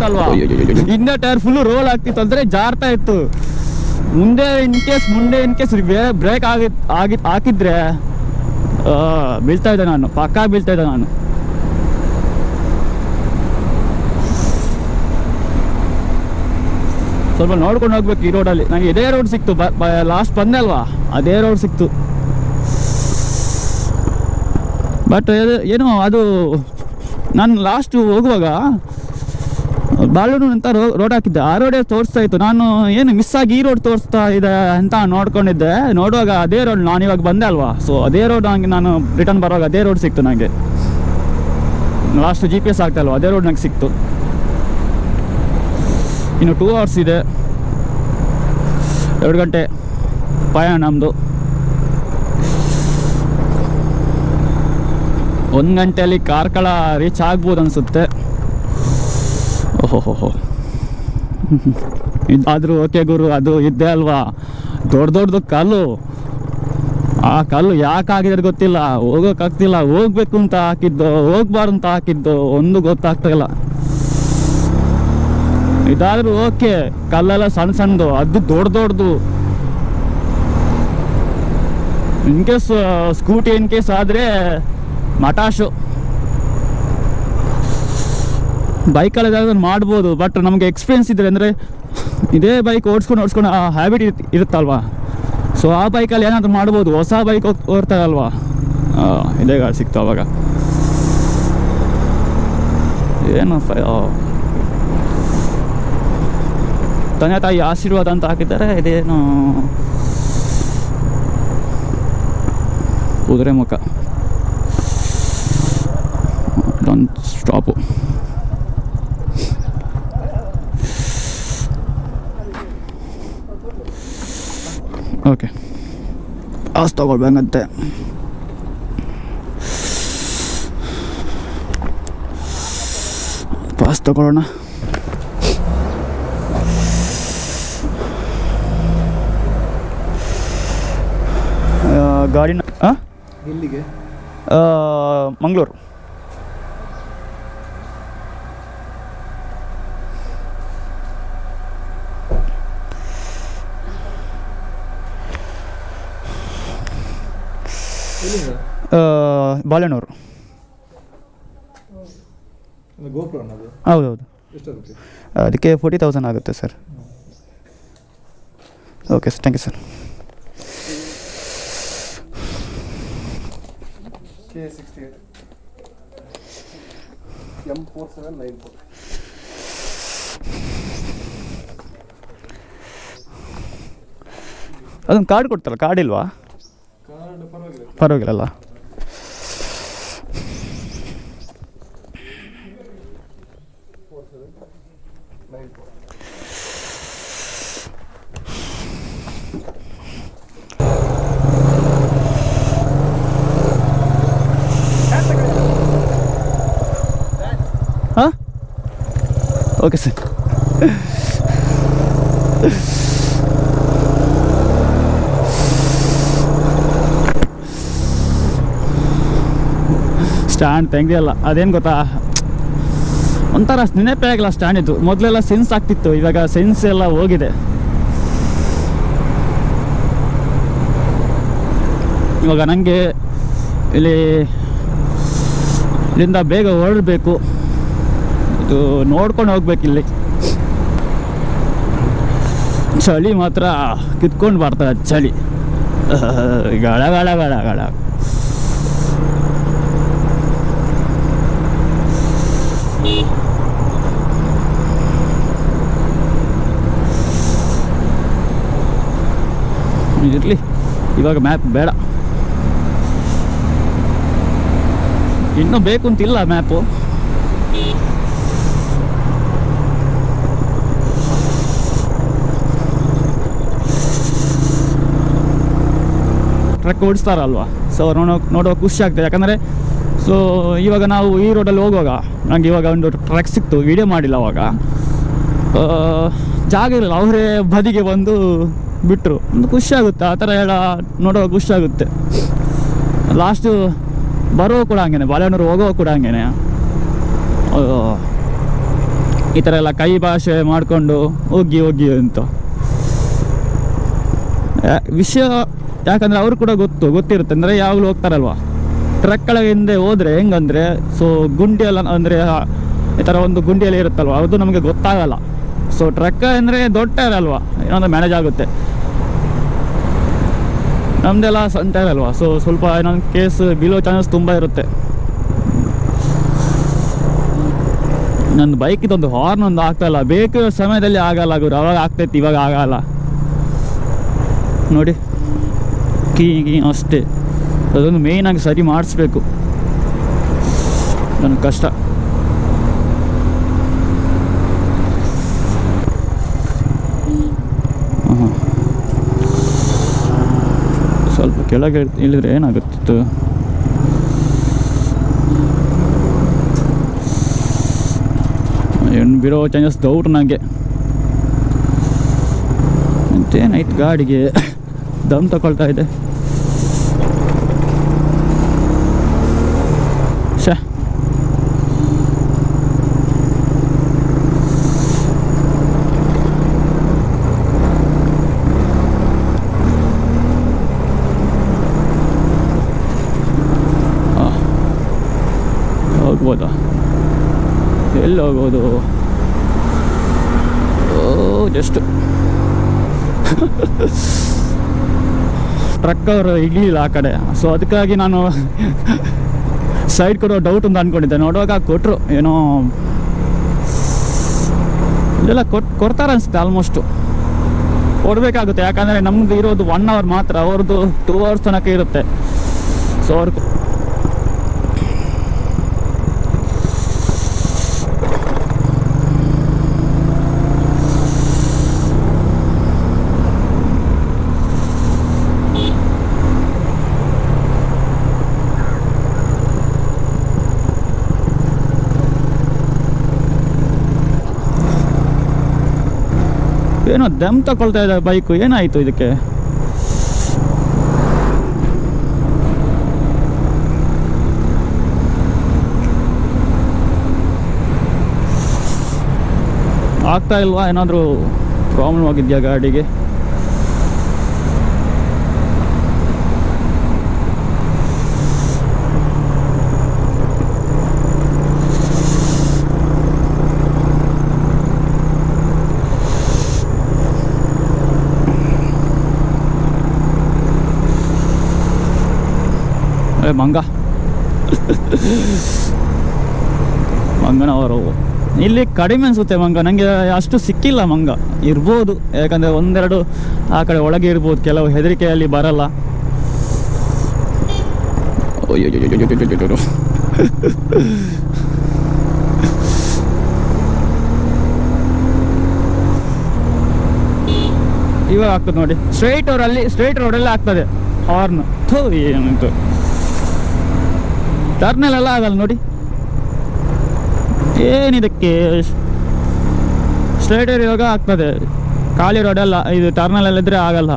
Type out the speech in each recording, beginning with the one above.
ಉಂಟಲ್ವಾ, ಹಿಂದೆ tyre full roll ಆಗ್ತಿತ್ತು ಅಂದ್ರೆ ಜಾರ್ತಾ ಇತ್ತು. ಮುಂದೆ ಇನ್ ಕೇಸ್ ಬ್ರೇಕ್ ಹಾಕಿದ್ರೆ ಬೀಳ್ತಾ ಇದ್ದೆ ನಾನು, ಪಕ್ಕಾ ಬೀಳ್ತಾ ಇದ್ದೆ ನಾನು. ಸ್ವಲ್ಪ ನೋಡ್ಕೊಂಡು ಹೋಗ್ಬೇಕು ಈ ರೋಡಲ್ಲಿ. ನನಗೆ ಇದೇ ರೋಡ್ ಸಿಕ್ತು, ಲಾಸ್ಟ್ ಬಂದೆ ಅಲ್ವಾ, ಅದೇ ರೋಡ್ ಸಿಕ್ತು. ಬಟ್ ಏನೋ ಅದು ನಾನು ಲಾಸ್ಟ್ ಹೋಗುವಾಗ ಬಾಳೂರು ಅಂತ ರೋಡ್ ಹಾಕಿದ್ದೆ, ಆ ರೋಡೇ ತೋರಿಸ್ತಾ ಇತ್ತು. ನಾನು ಏನು ಮಿಸ್ ಆಗಿ ಈ ರೋಡ್ ತೋರಿಸ್ತಾ ಇದೆ ಅಂತ ನೋಡ್ಕೊಂಡಿದ್ದೆ. ನೋಡುವಾಗ ಅದೇ ರೋಡ್, ನಾನು ಇವಾಗ ಬಂದೆ ಅಲ್ವಾ, ಸೊ ಅದೇ ರೋಡ್ ನನಗೆ, ನಾನು ರಿಟರ್ನ್ ಬರುವಾಗ ಅದೇ ರೋಡ್ ಸಿಕ್ತು ನನಗೆ. ಲಾಸ್ಟ್ GPS ಆಗ್ತಾ ಇಲ್ವಾ, ಅದೇ ರೋಡ್ ನನಗೆ ಸಿಕ್ತು. ಇನ್ನು 2 hours ಇದೆ, 2 ಗಂಟೆ ಪಯಣ ನಮ್ಮದು. 1 ಗಂಟೆಯಲ್ಲಿ ಕಾರ್ಕಳ ರೀಚ್ ಆಗ್ಬೋದು ಅನಿಸುತ್ತೆ. ಓಹೋ ಇದಾದರೂ ಓಕೆ ಗುರು, ಅದು ಇದ್ದೇ ಅಲ್ವಾ ದೊಡ್ಡದು ಕಲ್ಲು. ಆ ಕಲ್ಲು ಯಾಕೆ ಹಾಕಿದ್ರೆ ಗೊತ್ತಿಲ್ಲ, ಹೋಗೋಕ್ಕಾಗ್ತಿಲ್ಲ. ಹೋಗ್ಬೇಕು ಅಂತ ಹಾಕಿದ್ದು, ಹೋಗ್ಬಾರ್ದು ಅಂತ ಹಾಕಿದ್ದು, ಒಂದು ಗೊತ್ತಾಗ್ತಾ ಇಲ್ಲ. ಇದಾದ್ರೂ ಓಕೆ, ಕಲ್ಲೆಲ್ಲ ಸಣ್ಣದು, ಅದು ದೊಡ್ಡದು. In case scooty in case ಆದರೆ ಮಟಾಶು. ಬೈಕಲ್ಲಿ ಮಾಡ್ಬೋದು, ಬಟ್ ನಮಗೆ ಎಕ್ಸ್ಪೀರಿಯನ್ಸ್ ಇದ್ರೆ, ಅಂದರೆ ಇದೇ ಬೈಕ್ ಓಡಿಸ್ಕೊಂಡು ಆ ಹ್ಯಾಬಿಟ್ ಇರುತ್ತಲ್ವಾ, ಸೊ ಆ ಬೈಕಲ್ಲಿ ಏನಾದರೂ ಮಾಡ್ಬೋದು. ಹೊಸ ಬೈಕ್ ಓಡ್ತಾರಲ್ವಾ, ಇದೇ ಗಾಡಿ ಸಿಕ್ತು ಅವಾಗ. ಏನು ತಂದೆ ತಾಯಿ ಆಶೀರ್ವಾದ ಅಂತ ಹಾಕಿದ್ದಾರೆ. ಇದೇನು ಕುದುರೆ ಮುಖ, ಸ್ಟಾಪು. ಓಕೆ, ಪಾಸ್ ತಗೊಳ್ಬೇಕಂತೆ. ಪಾಸ್ ತಗೊಳ್ಳೋಣ. ಗಾಡಿನ ಎಲ್ಲಿಗೆ? ಮಂಗಳೂರು. ಬಾಳೆನೂರು. ಹೌದೌದು. ಅದಕ್ಕೆ 40,000 ಆಗುತ್ತೆ sir. Okay sir, thank you sir. K68 M4794. ಅದೊಂದು ಕಾರ್ಡ್ ಕೊಡ್ತಲ್ಲ, ಕಾರ್ಡ್ ಇಲ್ವಾ? ಪರವಾಗಿಲ್ಲ. ಹಾಂ, ಓಕೆ ಸರ್. ಸ್ಟ್ಯಾಂಡ್ ತೆಗ್ದಿಲ್ಲ, ಅದೇನು ಗೊತ್ತಾ, ಒಂಥರ ನೆನಪೇ ಆಗಿಲ್ಲ ಸ್ಟ್ಯಾಂಡ್ ಇತ್ತು. ಮೊದಲೆಲ್ಲ ಸೆನ್ಸ್ ಆಗ್ತಿತ್ತು, ಇವಾಗ ಸೆನ್ಸ್ ಎಲ್ಲ ಹೋಗಿದೆ. ಇವಾಗ ನನಗೆ ಇಲ್ಲಿಂದ ಬೇಗ ಹೊರಡಬೇಕು, ಇದು ನೋಡ್ಕೊಂಡು ಹೋಗ್ಬೇಕು. ಇಲ್ಲಿ ಚಳಿ ಮಾತ್ರ ಕಿತ್ಕೊಂಡು ಬರ್ತಾರೆ, ಚಳಿ ಗಾಳ ಗಾಳ ಗಾಳ ಗಾಳ. ಇರಲಿ, ಇವಾಗ ಮ್ಯಾಪ್ ಬೇಡ, ಇನ್ನೂ ಬೇಕು ಅಂತಿಲ್ಲ ಮ್ಯಾಪು. ಟ್ರಕ್ ಓಡಿಸ್ತಾರಲ್ವ, ಸೊ ನೋಡುವಾಗ ಖುಷಿ ಆಗ್ತದೆ. ಯಾಕಂದರೆ ಸೊ ಇವಾಗ ನಾವು ಈ ರೋಡಲ್ಲಿ ಹೋಗುವಾಗ ನನಗೆ ಇವಾಗ ಒಂದು ಟ್ರಕ್ ಸಿಕ್ತು, ವೀಡಿಯೋ ಮಾಡಿಲ್ಲ ಅವಾಗ, ಜಾಗ ಇರಲಿಲ್ಲ, ಅವರೇ ಬದಿಗೆ ಬಂದು ಬಿಟ್ಟರು. ಒಂದು ಖುಷಿ ಆಗುತ್ತೆ ಆ ಥರ ನೋಡುವಾಗ ಖುಷಿ ಆಗುತ್ತೆ. ಲಾಸ್ಟು ಬರೋ ಕೂಡ ಹಂಗೆ, ಬಾಳೆಹೊನ್ನೂರು ಹೋಗೋ ಕೂಡ ಹಂಗೆ ಈ ಥರ ಎಲ್ಲ ಕೈ ಭಾಷೆ ಮಾಡಿಕೊಂಡು ಹೋಗಿ ಅಂತ ವಿಷಯ. ಯಾಕಂದರೆ ಅವರು ಕೂಡ ಗೊತ್ತಿರುತ್ತೆ, ಅಂದರೆ ಯಾವಾಗಲೂ ಹೋಗ್ತಾರಲ್ವ ಟ್ರಕ್ಗಳ ಹಿಂದೆ ಹೋದರೆ ಹೆಂಗಂದರೆ, ಸೊ ಗುಂಡಿಯೆಲ್ಲ ಅಂದರೆ ಈ ಥರ ಒಂದು ಗುಂಡಿಯಲ್ಲಿ ಇರುತ್ತಲ್ವ, ಅದು ನಮಗೆ ಗೊತ್ತಾಗಲ್ಲ. ಸೊ ಟ್ರಕ್ ಅಂದರೆ ದೊಡ್ಡ ಟೈರ್ ಅಲ್ವಾ, ಏನಂದ್ರೆ ಮ್ಯಾನೇಜ್ ಆಗುತ್ತೆ. ನಮ್ಮದೆಲ್ಲ ಸಣ್ಣ ಟೈರ್ ಅಲ್ವಾ, ಸೊ ಸ್ವಲ್ಪ ಇನ್ನೊಂದು ಕೇಸ್ ಬೀಳೋ ಚಾನ್ಸಸ್ ತುಂಬ ಇರುತ್ತೆ. ನನ್ನ ಬೈಕ್ ಇದೊಂದು ಹಾರ್ನ್ ಒಂದು ಆಗ್ತಾಯಿಲ್ಲ, ಬೇಕು ಸಮಯದಲ್ಲಿ ಆಗಲ್ಲ ಗುರು, ಅವಾಗ ಆಗ್ತೈತಿ, ಇವಾಗ ಆಗಲ್ಲ ನೋಡಿ. ಕೀ ಅಷ್ಟೇ, ಅದೊಂದು ಮೇಯ್ನಾಗಿ ಸರಿ ಮಾಡಿಸ್ಬೇಕು, ನನಗೆ ಕಷ್ಟ. ಹಾಂ, ಸ್ವಲ್ಪ ಕೆಳಗೆ ಇಳಿದ್ರೆ ಏನಾಗುತ್ತಿತ್ತು. ಏನು ಬಿಡೋ ಚಾನ್ಸಸ್ ಡೌಟ್ ನನಗೆ. ಮತ್ತೇನಾಯ್ತು, ಗಾಡಿಗೆ ದಮ್ ತಗೊಳ್ತಾ ಇದೆ. ಶಾ ಹೋಗ್ಬೋದಾ, ಎಲ್ಲಿ ಹೋಗೋದು? ಜಸ್ಟ್ ಟ್ರಕ್ ಅವರು ಇರಲಿಲ್ಲ ಆ ಕಡೆ, ಸೊ ಅದಕ್ಕಾಗಿ ನಾನು ಸೈಡ್ ಕೊಡೋ ಡೌಟ್ ಅಂತ ಅಂದ್ಕೊಂಡಿದ್ದೆ. ನೋಡುವಾಗ ಕೊಟ್ಟರು, ಏನೋ ಇದೆಲ್ಲ ಕೊಡ್ತಾರೆ ಅನಿಸುತ್ತೆ. ಆಲ್ಮೋಸ್ಟು ಕೊಡಬೇಕಾಗುತ್ತೆ, ಯಾಕಂದರೆ ನಮ್ಮದು ಇರೋದು 1 hour ಮಾತ್ರ, ಅವ್ರದ್ದು 2 hours ತನಕ ಇರುತ್ತೆ. ಸೊ ಅವ್ರು ಏನೋ ದಮ್ ತಗೊಳ್ತಾ ಇದೆ ಬೈಕು, ಏನಾಯಿತು ಇದಕ್ಕೆ? ಆಗ್ತಾ ಇಲ್ವಾ? ಏನಾದರೂ ಪ್ರಾಬ್ಲಮ್ ಆಗಿದೆಯಾ ಗಾಡಿಗೆ? ಮಂಗನವರು ಇಲ್ಲಿ ಕಡಿಮೆ ಅನಿಸುತ್ತೆ ಮಂಗ, ನನಗೆ ಅಷ್ಟು ಸಿಕ್ಕಿಲ್ಲ ಮಂಗ. ಇರ್ಬೋದು, ಯಾಕಂದರೆ ಒಂದೆರಡು ಆ ಕಡೆ ಒಳಗೆ ಇರ್ಬೋದು, ಕೆಲವು ಹೆದರಿಕೆಯಲ್ಲಿ ಬರಲ್ಲ. ಇವಾಗ ಆಗ್ತದೆ ನೋಡಿ, ಸ್ಟ್ರೈಟ್ ರೋಡಲ್ಲಿ ಆಗ್ತದೆ ಹಾರ್ನ್. ಏನಂತು ಟರ್ನಲ್ಲೆಲ್ಲ ಆಗಲ್ಲ ನೋಡಿ, ಏನಿದಕ್ಕೆ ಸ್ಟ್ರೈಟ್ ಇರುವಾಗ ಆಗ್ತದೆ, ಖಾಲಿ ರೋಡೆಲ್ಲ ಇದು ಟರ್ನಲ್ಲೆಲ್ಲಿದ್ದರೆ ಆಗಲ್ಲ.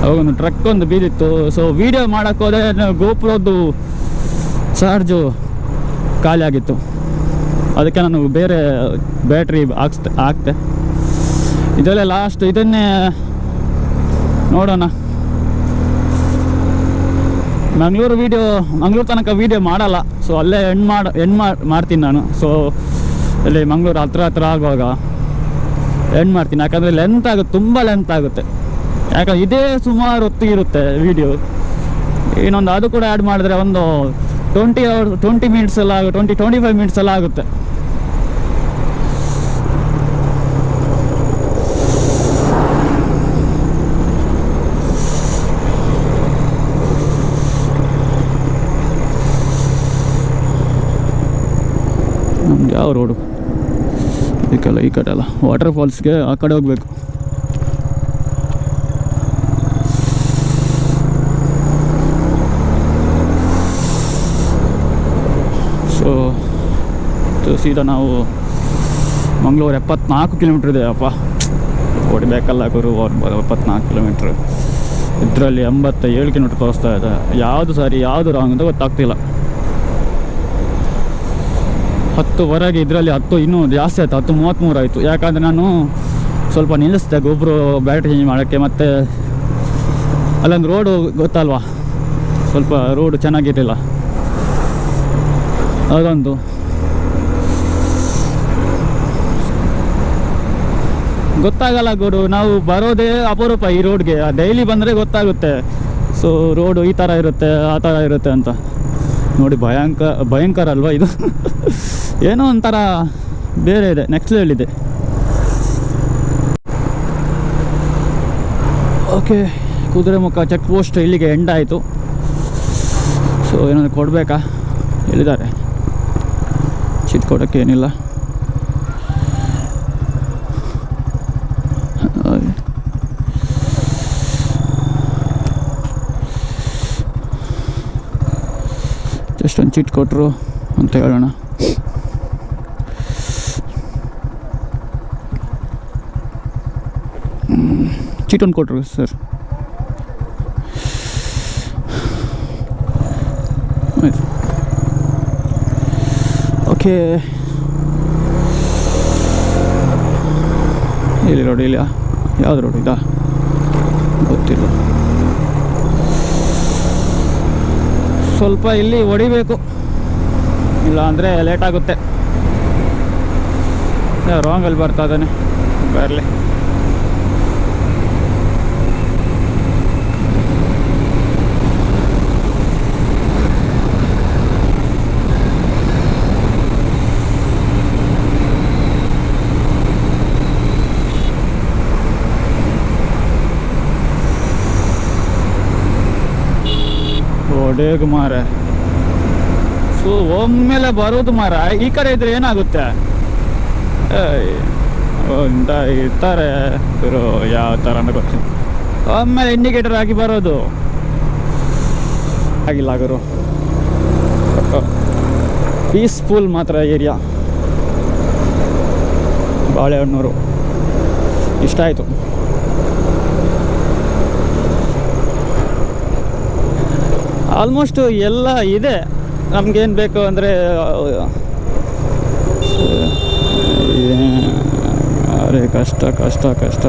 ಅವಾಗೊಂದು ಟ್ರಕ್ ಒಂದು ಬೀದಿತ್ತು. ಸೊ ವಿಡಿಯೋ ಮಾಡೋಕ್ಕೆ ಹೋದರೆ ಗೋಪುರದ್ದು ಚಾರ್ಜು ಖಾಲಿ ಆಗಿತ್ತು, ಅದಕ್ಕೆ ನಾನು ಬೇರೆ ಬ್ಯಾಟ್ರಿ ಹಾಕ್ತೆ. ಇದರಲ್ಲೇ ಲಾಸ್ಟ್, ಇದನ್ನೇ ನೋಡೋಣ. ಮಂಗಳೂರು ತನಕ ವೀಡಿಯೋ ಮಾಡಲ್ಲ, ಸೊ ಅಲ್ಲೇ ಎಂಡ್ ಮಾಡ್ತೀನಿ ನಾನು. ಸೊ ಅಲ್ಲಿ ಮಂಗಳೂರು ಹತ್ರ ಆಗುವಾಗ ಎಂಡ್ ಮಾಡ್ತೀನಿ, ಯಾಕಂದರೆ ಲೆಂತ್ ಆಗುತ್ತೆ, ತುಂಬ ಲೆಂತ್ ಆಗುತ್ತೆ. ಯಾಕಂದ್ರೆ ಇದೇ ಸುಮಾರು ಹೊತ್ತಿಗೆ ಇರುತ್ತೆ ವೀಡಿಯೋ. ಇನ್ನೊಂದು ಅದು ಕೂಡ ಆ್ಯಡ್ ಮಾಡಿದ್ರೆ ಒಂದು 20 ಮಿನಿಟ್ಸ್ ಎಲ್ಲ 25 ಮಿನಿಟ್ಸ್ ಎಲ್ಲ ಆಗುತ್ತೆ. ನಮ್ದು ಯಾವ ರೋಡು? ಇದಕ್ಕೆಲ್ಲ ಈ ಕಡೆ ಅಲ್ಲ, ವಾಟರ್ ಫಾಲ್ಸ್ಗೆ ಆ ಕಡೆ ಹೋಗ್ಬೇಕು. ಸೊ ಸೀದಾ ನಾವು ಮಂಗಳೂರು 74 ಕಿಲೋಮೀಟ್ರ್ ಇದೆ ಅಪ್ಪ, ಹೊಡಿಬೇಕಲ್ಲ ಗುರು. 74 ಕಿಲೋಮೀಟ್ರ್, ಇದರಲ್ಲಿ 87 ಕಿಲೋಮೀಟ್ರ್ ತೋರಿಸ್ತಾ ಇದೆ. ಯಾವುದು ಸರಿ ಯಾವುದು ರಾಂಗ್ ಅಂತ ಗೊತ್ತಾಗ್ತಿಲ್ಲ. 10ವರೆಗೆ ಇದರಲ್ಲಿ 10 ಇನ್ನೂ ಜಾಸ್ತಿ ಆಯಿತು, 10:33 ಆಯಿತು. ಯಾಕಂದರೆ ನಾನು ಸ್ವಲ್ಪ ನಿಲ್ಲಿಸಿದೆ ಗೊಬ್ಬರ ಬ್ಯಾಟ್ರಿ ಚೇಂಜ್ ಮಾಡೋಕ್ಕೆ. ಮತ್ತು ಅಲ್ಲೊಂದು ರೋಡು ಗೊತ್ತಲ್ವಾ, ಸ್ವಲ್ಪ ರೋಡು ಚೆನ್ನಾಗಿರಲಿಲ್ಲ, ಅದೊಂದು. ಗೊತ್ತಾಗಲ್ಲ ಗುರು, ನಾವು ಬರೋದೇ ಅಪರೂಪ ಈ ರೋಡ್ಗೆ. ಡೈಲಿ ಬಂದರೆ ಗೊತ್ತಾಗುತ್ತೆ. ಸೊ ರೋಡು ಈ ಥರ ಇರುತ್ತೆ, ಆ ಥರ ಇರುತ್ತೆ ಅಂತ. ನೋಡಿ ಭಯಂಕರ ಅಲ್ವಾ ಇದು? ಏನೋ ಒಂಥರ ಬೇರೆ ಇದೆ, ನೆಕ್ಸ್ಟ್ ಲೆವೆಲ್ ಇದೆ. ಓಕೆ, ಕುದುರೆಮುಖ ಚೆಕ್ ಪೋಸ್ಟ್ ಇಲ್ಲಿಗೆ ಎಂಡ್ ಆಯಿತು. ಸೊ ಏನಾದರೂ ಕೊಡಬೇಕಾ? ಹೇಳಿದ್ದಾರೆ, ಚೀಟ್ ಕೊಡೋಕ್ಕೆ ಏನಿಲ್ಲ. ಜಸ್ಟ್ ಒಂದು ಚೀಟ್ ಕೊಟ್ಟರು ಅಂತ ಹೇಳೋಣ. ಚೀಟ್ ಒಂದು ಕೊಟ್ಟರು ಸರ್. ಆಯ್ತು, ಓಕೆ. ಇಲ್ಲಿ ರೋಡ್ ಇಲ್ಲ, ಯಾವ್ದು ರೋಡ್ ಇದಾ ಗೊತ್ತಿಲ್ಲ. ಸ್ವಲ್ಪ ಇಲ್ಲಿ ಹೊಡಿಬೇಕು, ಇಲ್ಲ ಅಂದರೆ ಲೇಟ್ ಆಗುತ್ತೆ. ರಾಂಗಲ್ಲಿ ಬರ್ತಾ ಇದ್ದಾನೆ, ಬರಲಿ. ಹೊಡೆಯೋದು ಮಾರ. ಸೊ ಒಮ್ಮೆಲೆ ಬರೋದು ಮಾರ. ಈ ಕಡೆ ಇದ್ರೆ ಏನಾಗುತ್ತೆ? ಅಂತ ಇರ್ತಾರೆ ಇವರು, ಯಾವ ಥರ ಗೊತ್ತಿಲ್ಲ. ಒಮ್ಮೆಲೆ ಇಂಡಿಕೇಟರ್ ಹಾಕಿ ಬರೋದು ಆಗಿಲ್ಲ ಗುರು. ಪೀಸ್ಫುಲ್ ಮಾತ್ರ ಏರಿಯಾ. ಬಾಳೆಹೊನ್ನೂರು ಇಷ್ಟ ಆಯಿತು. ಆಲ್ಮೋಸ್ಟ್ ಎಲ್ಲ ಇದೆ, ನಮಗೇನು ಬೇಕು ಅಂದರೆ. ಅರೆ ಕಷ್ಟ ಕಷ್ಟ ಕಷ್ಟ.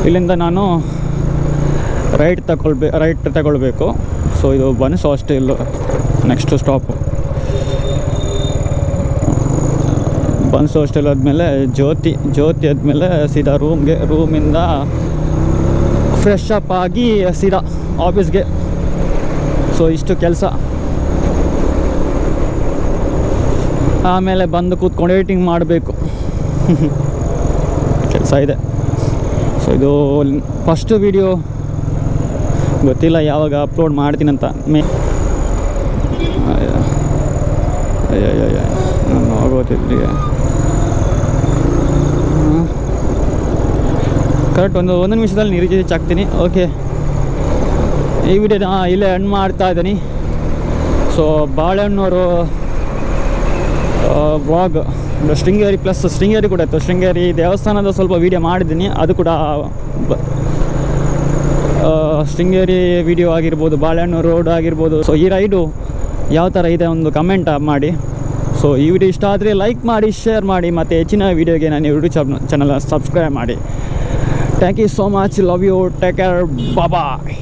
ಇಲ್ಲಿಂದ ನಾನು ರೈಟ್ ತಗೊಳ್ಬೇಕು. ಸೊ ಇದು buns hostel next stop. Buns hostel ಆದಮೇಲೆ ಜ್ಯೋತಿ ಆದಮೇಲೆ ಸೀದಾ ರೂಮಿಂದ ಫ್ರೆಶ್ ಅಪ್ ಆಗಿ ಸೀದಾ ಆಫೀಸ್ಗೆ. ಸೊ ಇಷ್ಟು ಕೆಲಸ. ಆಮೇಲೆ ಬಂದು ಕೂತ್ಕೊಂಡು ಎಡಿಟಿಂಗ್ ಮಾಡಬೇಕು. ಕೆಲಸ ಇದೆ. ಸೊ ಇದು ಫಸ್ಟ್ ವಿಡಿಯೋ, ಗೊತ್ತಿಲ್ಲ ಯಾವಾಗ ಅಪ್ಲೋಡ್ ಮಾಡ್ತೀನಂತ. ನಾನು ಆಗೋತಿಲ್ಲಿಗೆ ಕರೆಕ್ಟ್ ಒಂದು ನಿಮಿಷದಲ್ಲಿ ರೀಚ್ ಆಗ್ತೀನಿ. ಓಕೆ, ಈ ವಿಡಿಯೋನ ಇಲ್ಲೇ ಎಂಡ್ ಮಾಡ್ತಾ ಇದ್ದೀನಿ. So Balehonnur vlog Sringeri plus Sringeri ಕೂಡ ಇತ್ತು. ಶೃಂಗೇರಿ ದೇವಸ್ಥಾನದ ಸ್ವಲ್ಪ ವೀಡಿಯೋ ಮಾಡಿದ್ದೀನಿ, ಅದು ಕೂಡ ಶೃಂಗೇರಿ ವಿಡಿಯೋ ಆಗಿರ್ಬೋದು, ಬಾಳೆಹೊನ್ನೂರು ರೋಡ್ ಆಗಿರ್ಬೋದು. ಸೊ ಈ ರೈಡು ಯಾವ ಥರ ಇದೆ ಒಂದು ಕಮೆಂಟ್ ಮಾಡಿ. ಸೊ ಈ ವಿಡಿಯೋ ಇಷ್ಟ ಆದರೆ ಲೈಕ್ ಮಾಡಿ, ಶೇರ್ ಮಾಡಿ, ಮತ್ತು ಹೆಚ್ಚಿನ ವೀಡಿಯೋಗೆ ನಾನು ಯೂಟ್ಯೂಬ್ ಚಾನಲ್ ಸಬ್ಸ್ಕ್ರೈಬ್ ಮಾಡಿ. Thank you so much, love you, take care, bye.